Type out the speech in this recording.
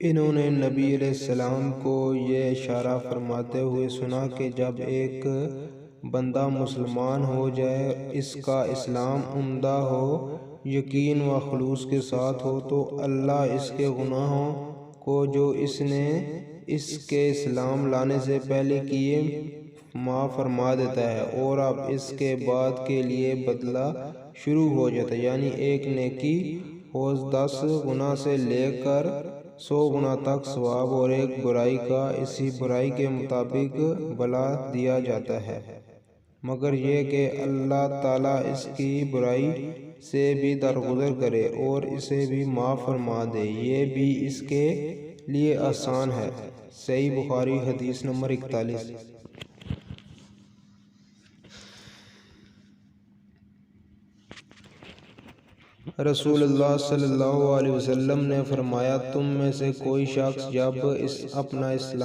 انہوں نے نبی علیہ السلام کو یہ اشارہ فرماتے ہوئے سنا کہ جب ایک بندہ مسلمان ہو جائے، اس کا اسلام عمدہ ہو، یقین و خلوص کے ساتھ ہو، تو اللہ اس کے گناہوں کو جو اس نے اس کے اسلام لانے سے پہلے کیے معاف فرما دیتا ہے، اور اب اس کے بعد کے لیے بدلہ شروع ہو جاتا ہے، یعنی ایک نیکی ہو 10 گنا سے لے کر 100 گنا تک ثواب، اور ایک برائی کا اسی برائی کے مطابق بلا دیا جاتا ہے، مگر یہ کہ اللہ تعالیٰ اس کی برائی سے بھی درگزر کرے اور اسے بھی معاف فرما دے، یہ بھی اس کے لیے آسان ہے۔ صحیح بخاری حدیث نمبر 41۔ رسول اللہ صلی اللہ علیہ وسلم نے فرمایا، تم میں سے کوئی شخص جب اپنا اسلام